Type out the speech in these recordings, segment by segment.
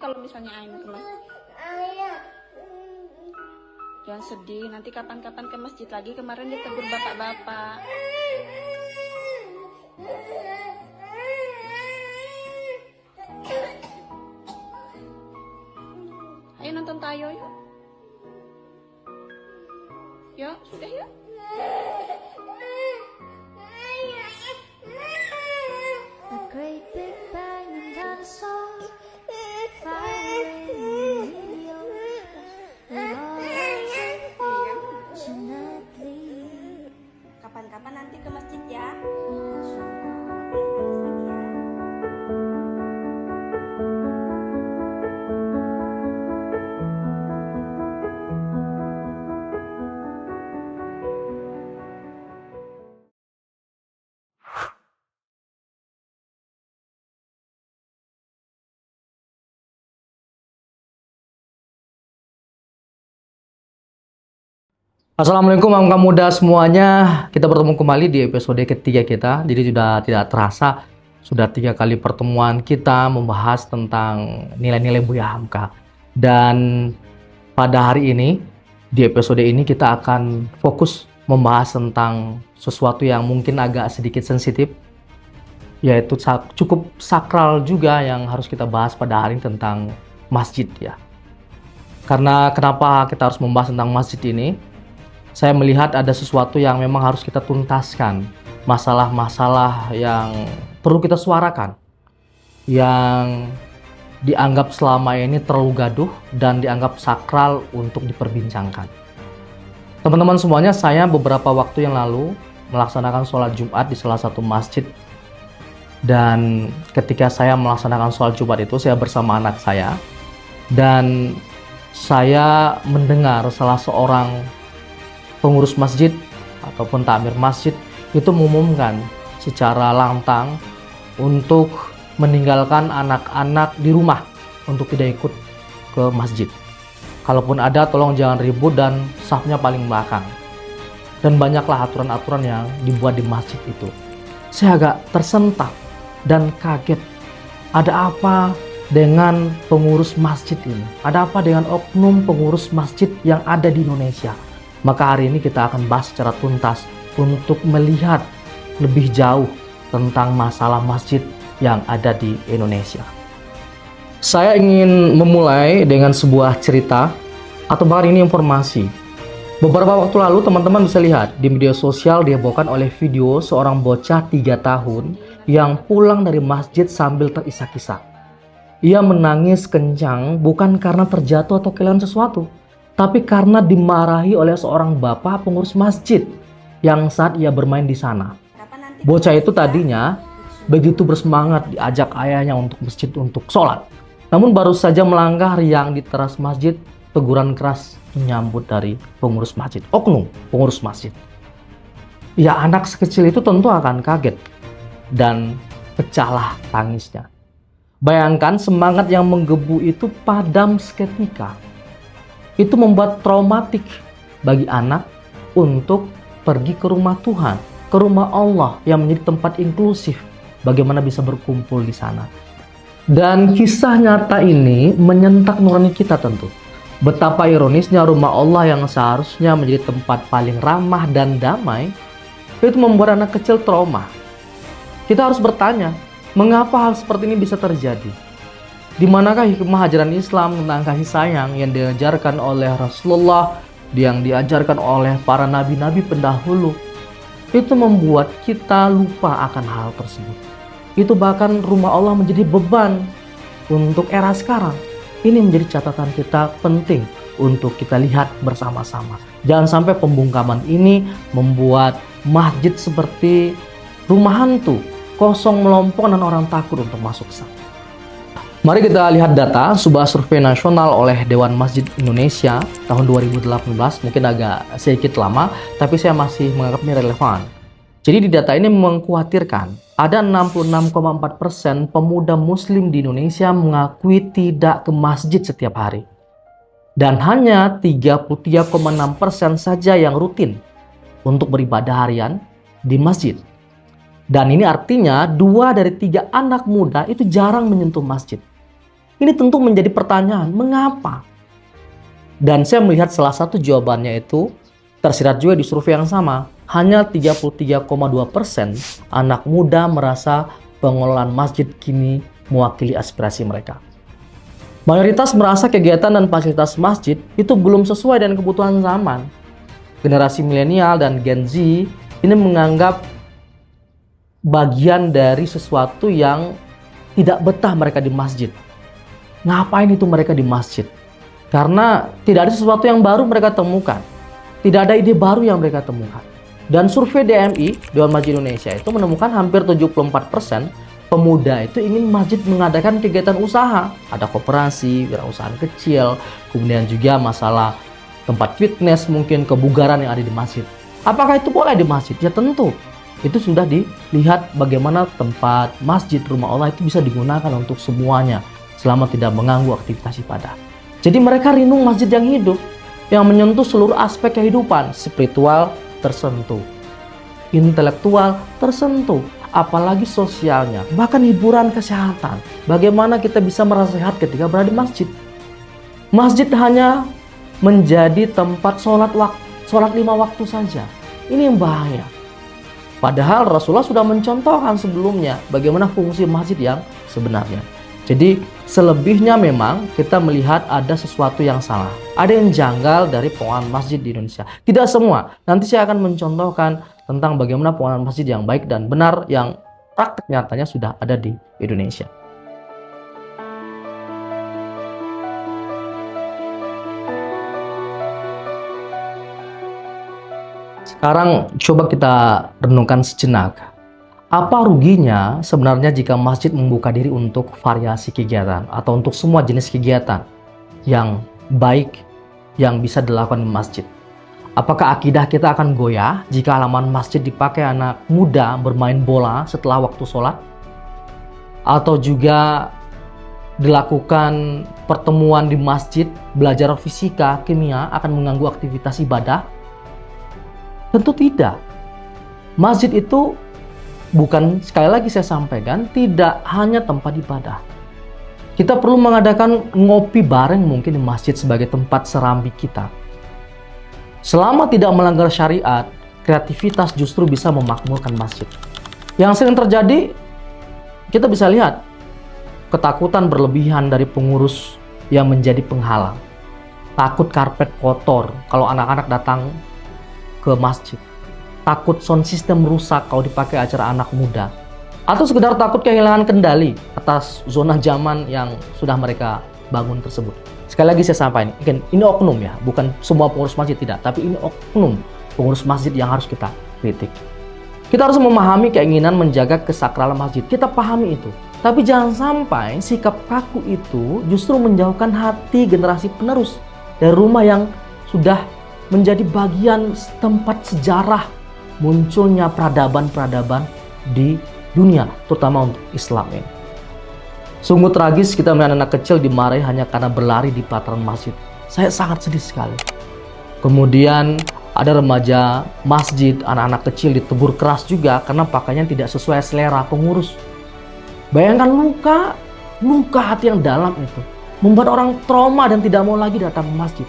kalau misalnya Ain ke masjid. Jangan sedih, nanti kapan-kapan ke masjid lagi. Kemarin ditegur bapak-bapak. Ayo nonton tayo yuk. Yuk, sudah yuk. A great big bang and dinosaur firing radio and all unfortunately. Kapan-kapan nanti ke masjid ya. Assalamualaikum kaum muda semuanya. Kita bertemu kembali di episode ketiga kita. Jadi sudah tidak terasa sudah 3 kali pertemuan kita membahas tentang nilai-nilai Buya Hamka. Dan pada hari ini di episode ini kita akan fokus membahas tentang sesuatu yang mungkin agak sedikit sensitif, yaitu cukup sakral juga yang harus kita bahas pada hari ini tentang masjid ya. Karena kenapa kita harus membahas tentang masjid ini? Saya melihat ada sesuatu yang memang harus kita tuntaskan. Masalah-masalah yang perlu kita suarakan. Yang dianggap selama ini terlalu gaduh dan dianggap sakral untuk diperbincangkan. Teman-teman semuanya, saya beberapa waktu yang lalu melaksanakan sholat Jumat di salah satu masjid. Dan ketika saya melaksanakan sholat Jumat itu, saya bersama anak saya. Dan saya mendengar salah seorang pengurus masjid ataupun takmir masjid itu mengumumkan secara lantang untuk meninggalkan anak-anak di rumah untuk tidak ikut ke masjid. Kalaupun ada, tolong jangan ribut dan safnya paling belakang. Dan banyaklah aturan-aturan yang dibuat di masjid itu. Saya agak tersentak dan kaget. Ada apa dengan pengurus masjid ini? Ada apa dengan oknum pengurus masjid yang ada di Indonesia? Maka hari ini kita akan bahas secara tuntas untuk melihat lebih jauh tentang masalah masjid yang ada di Indonesia. Saya ingin memulai dengan sebuah cerita atau bahkan ini informasi. Beberapa waktu lalu teman-teman bisa lihat di media sosial dihebohkan oleh video seorang bocah 3 tahun yang pulang dari masjid sambil terisak-isak. Ia menangis kencang bukan karena terjatuh atau kehilangan sesuatu, tapi karena dimarahi oleh seorang bapak pengurus masjid yang saat ia bermain di sana. Bocah itu tadinya begitu bersemangat diajak ayahnya untuk masjid untuk sholat. Namun baru saja melangkah riang di teras masjid, teguran keras menyambut dari pengurus masjid, oknum pengurus masjid. Ya, anak sekecil itu tentu akan kaget dan pecahlah tangisnya. Bayangkan semangat yang menggebu itu padam seketika. Itu membuat traumatik bagi anak untuk pergi ke rumah Tuhan, ke rumah Allah yang menjadi tempat inklusif. Bagaimana bisa berkumpul di sana. Dan kisah nyata ini menyentak nurani kita tentu. Betapa ironisnya rumah Allah yang seharusnya menjadi tempat paling ramah dan damai, itu membuat anak kecil trauma. Kita harus bertanya, mengapa hal seperti ini bisa terjadi? Di manakah hikmah ajaran Islam tentang kasih sayang yang diajarkan oleh Rasulullah, yang diajarkan oleh para nabi-nabi pendahulu? Itu membuat kita lupa akan hal tersebut. Itu bahkan rumah Allah menjadi beban untuk era sekarang. Ini menjadi catatan kita penting untuk kita lihat bersama-sama. Jangan sampai pembungkaman ini membuat masjid seperti rumah hantu, kosong melompong dan orang takut untuk masuk ke sana. Mari kita lihat data sebuah survei nasional oleh Dewan Masjid Indonesia tahun 2018, mungkin agak sedikit lama, tapi saya masih menganggapnya relevan. Jadi di data ini mengkhawatirkan ada 66,4% pemuda muslim di Indonesia mengakui tidak ke masjid setiap hari. Dan hanya 33,6% saja yang rutin untuk beribadah harian di masjid. Dan ini artinya 2 dari 3 anak muda itu jarang menyentuh masjid. Ini tentu menjadi pertanyaan, mengapa? Dan saya melihat salah satu jawabannya itu tersirat juga di survei yang sama. Hanya 33,2% anak muda merasa pengelolaan masjid kini mewakili aspirasi mereka. Mayoritas merasa kegiatan dan fasilitas masjid itu belum sesuai dengan kebutuhan zaman. Generasi milenial dan Gen Z ini menganggap bagian dari sesuatu yang tidak betah mereka di masjid. Ngapain itu mereka di masjid? Karena tidak ada sesuatu yang baru mereka temukan. Tidak ada ide baru yang mereka temukan. Dan survei DMI, Dewan Masjid Indonesia itu menemukan hampir 74% pemuda itu ingin masjid mengadakan kegiatan usaha. Ada koperasi, wirausaha kecil, kemudian juga masalah tempat fitness, mungkin kebugaran yang ada di masjid. Apakah itu boleh di masjid? Ya tentu. Itu sudah dilihat bagaimana tempat masjid rumah Allah itu bisa digunakan untuk semuanya selama tidak mengganggu aktivitas ibadah. Jadi mereka rindu masjid yang hidup, yang menyentuh seluruh aspek kehidupan, spiritual tersentuh, intelektual tersentuh, apalagi sosialnya, bahkan hiburan, kesehatan. Bagaimana kita bisa merasa sehat ketika berada di masjid? Masjid hanya menjadi tempat sholat 5 waktu saja. Ini yang bahaya. Padahal Rasulullah sudah mencontohkan sebelumnya bagaimana fungsi masjid yang sebenarnya. Jadi selebihnya memang kita melihat ada sesuatu yang salah. Ada yang janggal dari pengelolaan masjid di Indonesia. Tidak semua. Nanti saya akan mencontohkan tentang bagaimana pengelolaan masjid yang baik dan benar yang praktek nyatanya sudah ada di Indonesia. Sekarang coba kita renungkan sejenak. Apa ruginya sebenarnya jika masjid membuka diri untuk variasi kegiatan atau untuk semua jenis kegiatan yang baik yang bisa dilakukan di masjid? Apakah akidah kita akan goyah jika halaman masjid dipakai anak muda bermain bola setelah waktu sholat? Atau juga dilakukan pertemuan di masjid, belajar fisika, kimia akan mengganggu aktivitas ibadah? Tentu tidak. Masjid itu bukan, sekali lagi saya sampaikan, tidak hanya tempat ibadah. Kita perlu mengadakan ngopi bareng mungkin di masjid sebagai tempat serambi kita. Selama tidak melanggar syariat, kreativitas justru bisa memakmurkan masjid. Yang sering terjadi, kita bisa lihat ketakutan berlebihan dari pengurus yang menjadi penghalang. Takut karpet kotor kalau anak-anak datang ke masjid. Takut sound system rusak kalau dipakai acara anak muda. Atau sekedar takut kehilangan kendali atas zona zaman yang sudah mereka bangun tersebut. Sekali lagi saya sampaikan, ini oknum ya, bukan semua pengurus masjid tidak, tapi ini oknum pengurus masjid yang harus kita kritik. Kita harus memahami keinginan menjaga kesakralan masjid. Kita pahami itu. Tapi jangan sampai sikap kaku itu justru menjauhkan hati generasi penerus dari rumah yang sudah menjadi bagian tempat sejarah munculnya peradaban-peradaban di dunia, terutama untuk Islam ini. Sungguh tragis kita melihat anak kecil dimarahi hanya karena berlari di pelataran masjid. Saya sangat sedih sekali. Kemudian ada remaja masjid, anak-anak kecil ditegur keras juga karena pakaiannya tidak sesuai selera pengurus. Bayangkan luka hati yang dalam itu membuat orang trauma dan tidak mau lagi datang ke masjid.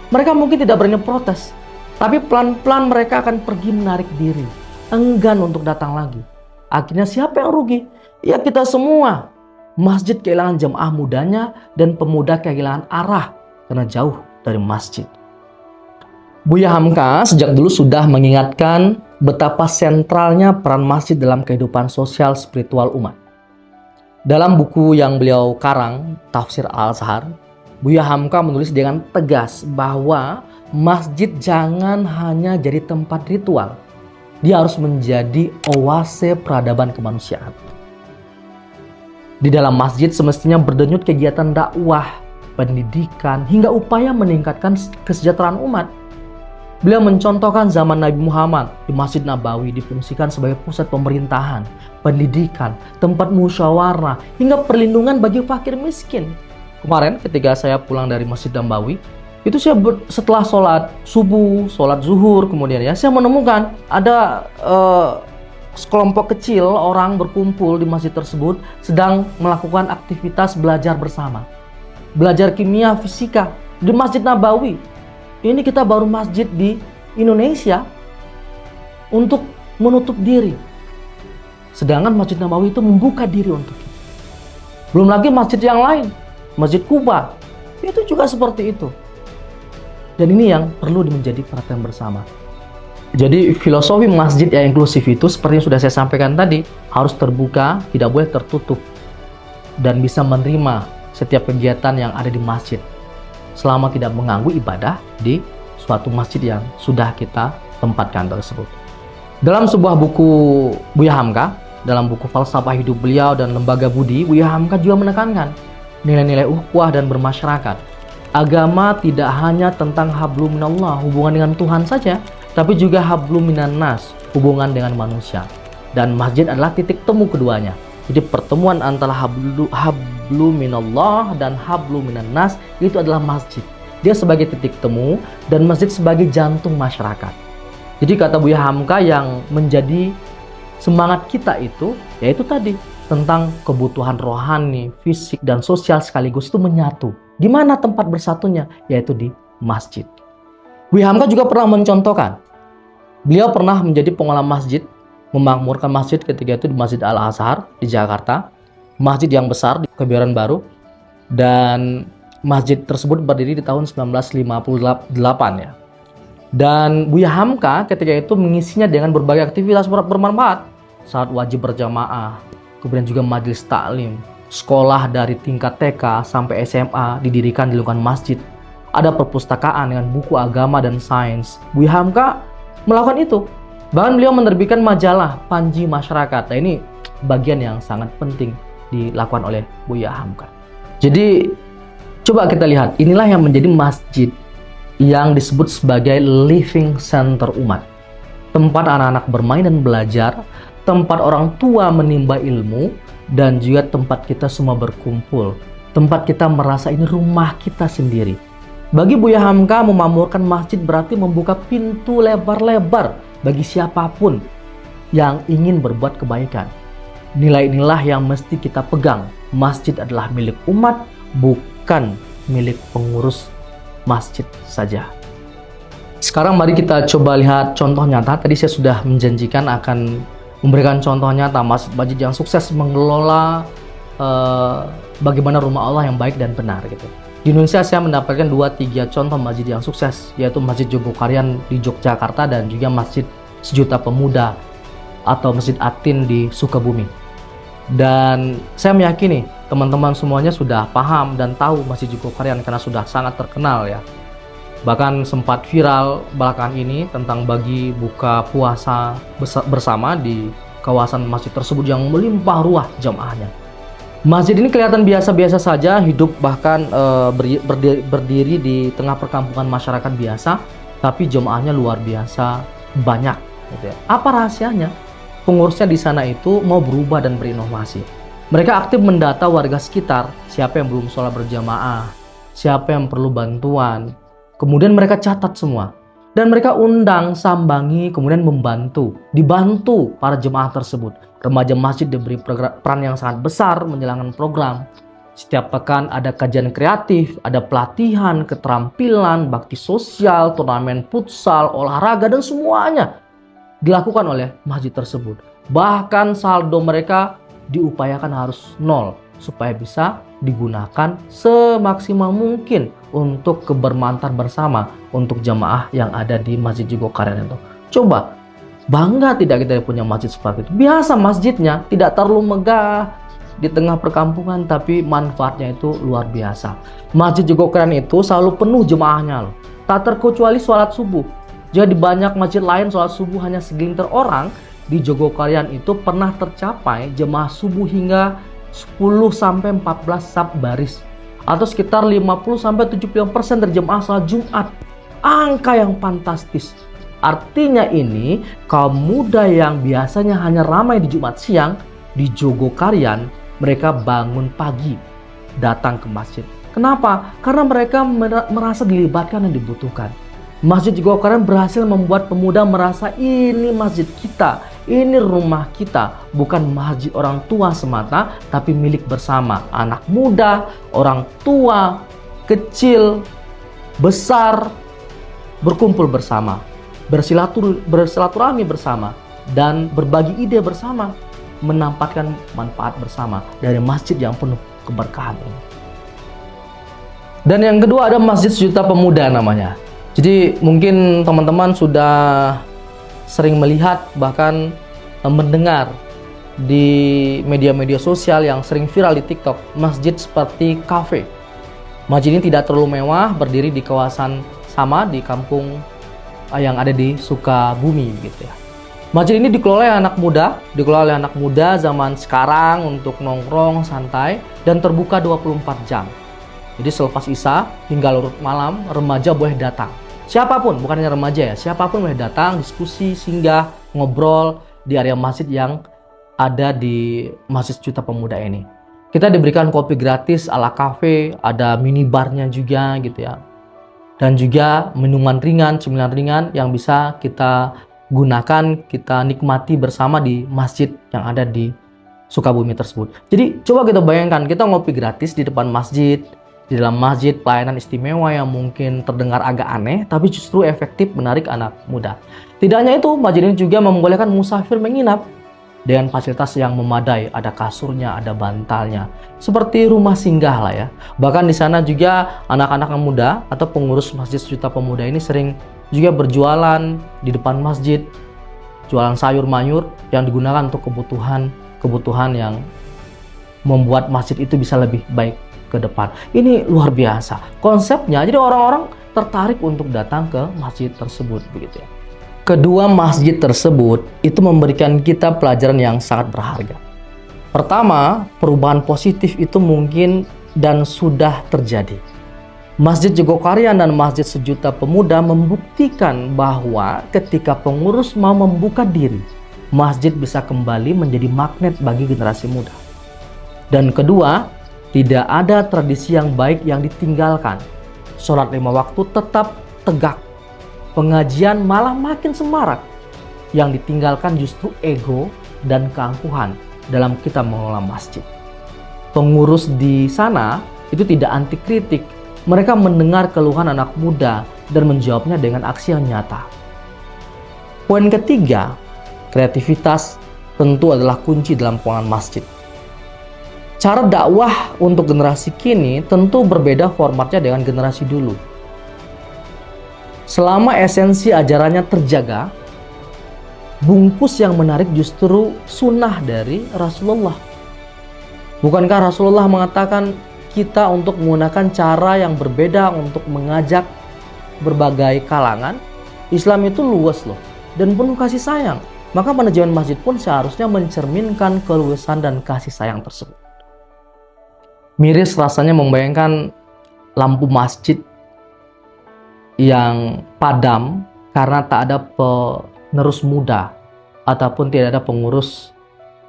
Mereka mungkin tidak berani protes, tapi pelan-pelan mereka akan pergi menarik diri, enggan untuk datang lagi. Akhirnya siapa yang rugi? Ya kita semua. Masjid kehilangan jemaah mudanya dan pemuda kehilangan arah karena jauh dari masjid. Buya Hamka sejak dulu sudah mengingatkan betapa sentralnya peran masjid dalam kehidupan sosial spiritual umat. Dalam buku yang beliau karang, Tafsir Al-Azhar, Buya Hamka menulis dengan tegas bahwa masjid jangan hanya jadi tempat ritual. Dia harus menjadi oase peradaban kemanusiaan. Di dalam masjid semestinya berdenyut kegiatan dakwah, pendidikan, hingga upaya meningkatkan kesejahteraan umat. Beliau mencontohkan zaman Nabi Muhammad di Masjid Nabawi difungsikan sebagai pusat pemerintahan, pendidikan, tempat musyawarah, hingga perlindungan bagi fakir miskin. Kemarin ketika saya pulang dari Masjid Nabawi, itu saya setelah sholat subuh, sholat zuhur, kemudian ya saya menemukan ada sekelompok kecil orang berkumpul di masjid tersebut sedang melakukan aktivitas belajar bersama. Belajar kimia, fisika di Masjid Nabawi. Ini kita baru masjid di Indonesia untuk menutup diri. Sedangkan Masjid Nabawi itu membuka diri untuk kita. Belum lagi masjid yang lain, Masjid Kuba, itu juga seperti itu. Dan ini yang perlu menjadi perhatian bersama. Jadi filosofi masjid yang inklusif itu seperti yang sudah saya sampaikan tadi, harus terbuka, tidak boleh tertutup, dan bisa menerima setiap kegiatan yang ada di masjid selama tidak mengganggu ibadah di suatu masjid yang sudah kita tempatkan tersebut. Dalam sebuah buku Buya Hamka, dalam buku Falsafah Hidup Beliau dan Lembaga Budi, Buya Hamka juga menekankan nilai-nilai ukhuwah dan bermasyarakat. Agama tidak hanya tentang hablum minallah, hubungan dengan Tuhan saja, tapi juga hablum minan nas, hubungan dengan manusia. Dan masjid adalah titik temu keduanya. Jadi pertemuan antara hablum minallah dan hablum minan nas itu adalah masjid. Dia sebagai titik temu dan masjid sebagai jantung masyarakat. Jadi kata Buya Hamka, yang menjadi semangat kita itu yaitu tadi tentang kebutuhan rohani, fisik dan sosial sekaligus itu menyatu. Di mana tempat bersatunya? Yaitu di masjid. Buya Hamka juga pernah mencontohkan, beliau pernah menjadi pengelola masjid, memakmurkan masjid ketika itu di Masjid Al-Azhar di Jakarta, masjid yang besar di Kebayoran Baru, dan masjid tersebut berdiri di tahun 1958 ya. Dan Buya Hamka ketika itu mengisinya dengan berbagai aktivitas bermanfaat, salat wajib berjamaah, kemudian juga majelis taklim, sekolah dari tingkat TK sampai SMA didirikan di lingkungan masjid. Ada perpustakaan dengan buku agama dan sains. Buya Hamka melakukan itu. Bahkan beliau menerbitkan majalah Panji Masyarakat. Nah, ini bagian yang sangat penting dilakukan oleh Buya Hamka. Jadi coba kita lihat, inilah yang menjadi masjid yang disebut sebagai living center umat. Tempat anak-anak bermain dan belajar, tempat orang tua menimba ilmu, dan juga tempat kita semua berkumpul. Tempat kita merasa ini rumah kita sendiri. Bagi Buya Hamka, memakmurkan masjid berarti membuka pintu lebar-lebar bagi siapapun yang ingin berbuat kebaikan. Nilai-inilah yang mesti kita pegang. Masjid adalah milik umat, bukan milik pengurus masjid saja. Sekarang mari kita coba lihat contoh nyata. Tadi saya sudah menjanjikan akan memberikan contoh nyata masjid yang sukses mengelola bagaimana rumah Allah yang baik dan benar gitu. Di Indonesia saya mendapatkan 2-3 contoh masjid yang sukses, yaitu Masjid Jogokarian di Yogyakarta dan juga Masjid Sejuta Pemuda atau Masjid Atin di Sukabumi. Dan saya meyakini teman-teman semuanya sudah paham dan tahu Masjid Jogokarian karena sudah sangat terkenal ya. Bahkan sempat viral belakangan ini tentang bagi buka puasa bersama di kawasan masjid tersebut yang melimpah ruah jamaahnya. Masjid ini kelihatan biasa-biasa saja, hidup bahkan berdiri di tengah perkampungan masyarakat biasa, tapi jemaahnya luar biasa banyak. Gitu ya. Apa rahasianya? Pengurusnya di sana itu mau berubah dan berinovasi. Mereka aktif mendata warga sekitar, siapa yang belum sholat berjamaah, siapa yang perlu bantuan. Kemudian mereka catat semua. Dan mereka undang, sambangi, kemudian dibantu para jemaah tersebut. Remaja masjid diberi peran yang sangat besar menjalankan program. Setiap pekan ada kajian kreatif, ada pelatihan, keterampilan, bakti sosial, turnamen futsal, olahraga, dan semuanya dilakukan oleh masjid tersebut. Bahkan saldo mereka diupayakan harus 0 supaya bisa digunakan semaksimal mungkin untuk kebermanfaatan bersama untuk jamaah yang ada di Masjid Jogokarian itu. Coba, bangga tidak kita punya masjid seperti itu? Biasa masjidnya, tidak terlalu megah di tengah perkampungan, tapi manfaatnya itu luar biasa. Masjid Jogokarian itu selalu penuh jemaahnya loh. Tak terkecuali sholat subuh. Jika di banyak masjid lain sholat subuh hanya segelintir orang, di Jogokarian itu pernah tercapai jemaah subuh hingga 10-14 saf baris, atau sekitar 50-75% dari jemaah salat Jumat. Angka yang fantastis. Artinya ini kaum muda yang biasanya hanya ramai di Jumat siang, di Jogokarian mereka bangun pagi datang ke masjid. Kenapa? Karena mereka merasa dilibatkan dan dibutuhkan. Masjid Jogokarian berhasil membuat pemuda merasa ini masjid kita, Ini rumah kita, bukan masjid orang tua semata, tapi milik bersama. Anak muda, orang tua, kecil, besar, berkumpul bersama, bersilaturahmi bersama, dan berbagi ide bersama, menampakkan manfaat bersama dari masjid yang penuh keberkahan ini. Dan yang kedua ada Masjid Sejuta Pemuda namanya. Jadi mungkin teman-teman sudah sering melihat bahkan mendengar di media-media sosial yang sering viral di TikTok, masjid seperti kafe. Masjid ini tidak terlalu mewah, berdiri di kawasan sama di kampung yang ada di Sukabumi gitu ya. Masjid ini dikelola oleh anak muda zaman sekarang untuk nongkrong santai dan terbuka 24 jam. Jadi selepas Isya hingga larut malam, remaja boleh datang. Siapapun, bukan hanya remaja ya, siapapun boleh datang, diskusi, singgah, ngobrol di area masjid yang ada di Masjid Sejuta Pemuda ini. Kita diberikan kopi gratis ala kafe, ada minibarnya juga gitu ya. Dan juga minuman ringan, cemilan ringan yang bisa kita gunakan, kita nikmati bersama di masjid yang ada di Sukabumi tersebut. Jadi coba kita bayangkan, kita ngopi gratis di depan masjid, di dalam masjid, pelayanan istimewa yang mungkin terdengar agak aneh, tapi justru efektif menarik anak muda. Tidak hanya itu, masjid ini juga membolehkan musafir menginap dengan fasilitas yang memadai, ada kasurnya, ada bantalnya, seperti rumah singgah lah ya. Bahkan di sana juga anak-anak muda atau pengurus Masjid Sejuta Pemuda ini sering juga berjualan di depan masjid, jualan sayur mayur yang digunakan untuk kebutuhan yang membuat masjid itu bisa lebih baik ke depan. Ini luar biasa konsepnya, jadi orang-orang tertarik untuk datang ke masjid tersebut begitu ya. Kedua masjid tersebut itu memberikan kita pelajaran yang sangat berharga. Pertama, perubahan positif itu mungkin dan sudah terjadi. Masjid Jogokarian dan Masjid Sejuta Pemuda membuktikan bahwa ketika pengurus mau membuka diri, masjid bisa kembali menjadi magnet bagi generasi muda. Dan kedua, tidak ada tradisi yang baik yang ditinggalkan. Sholat 5 waktu tetap tegak. Pengajian malah makin semarak. Yang ditinggalkan justru ego dan keangkuhan dalam kita mengelola masjid. Pengurus di sana itu tidak anti kritik. Mereka mendengar keluhan anak muda dan menjawabnya dengan aksi yang nyata. Poin ketiga, kreativitas tentu adalah kunci dalam pengelolaan masjid. Cara dakwah untuk generasi kini tentu berbeda formatnya dengan generasi dulu. Selama esensi ajarannya terjaga, bungkus yang menarik justru sunnah dari Rasulullah. Bukankah Rasulullah mengatakan kita untuk menggunakan cara yang berbeda untuk mengajak berbagai kalangan? Islam itu luas loh dan penuh kasih sayang. Maka manajemen masjid pun seharusnya mencerminkan keluasan dan kasih sayang tersebut. Miris rasanya membayangkan lampu masjid yang padam karena tak ada penerus muda ataupun tidak ada pengurus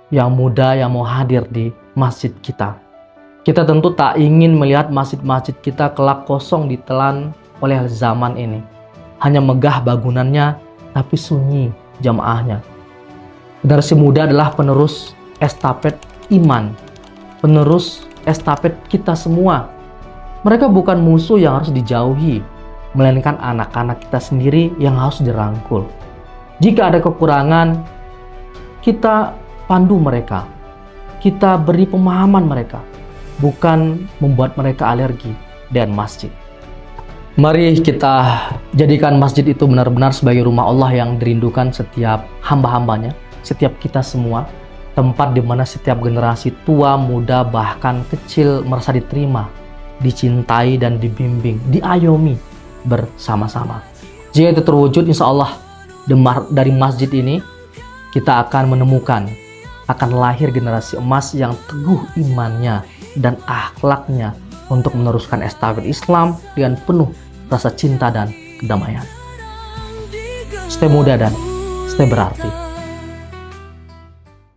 yang muda yang mau hadir di masjid kita. Kita tentu tak ingin melihat masjid-masjid kita kelak kosong ditelan oleh zaman ini. Hanya megah bangunannya tapi sunyi jamaahnya. Generasi muda adalah penerus estafet iman, penerus estafet kita semua. Mereka bukan musuh yang harus dijauhi, melainkan anak-anak kita sendiri yang harus dirangkul. Jika ada kekurangan, kita pandu mereka, kita beri pemahaman mereka, bukan membuat mereka alergi dengan masjid. Mari kita jadikan masjid itu benar-benar sebagai rumah Allah yang dirindukan setiap hamba-hambanya, setiap kita semua. Tempat di mana setiap generasi tua, muda, bahkan kecil merasa diterima, dicintai dan dibimbing, diayomi bersama-sama. Jika itu terwujud, insya Allah dari masjid ini kita akan menemukan, akan lahir generasi emas yang teguh imannya dan akhlaknya untuk meneruskan estafet Islam dengan penuh rasa cinta dan kedamaian. Stay muda dan stay berarti.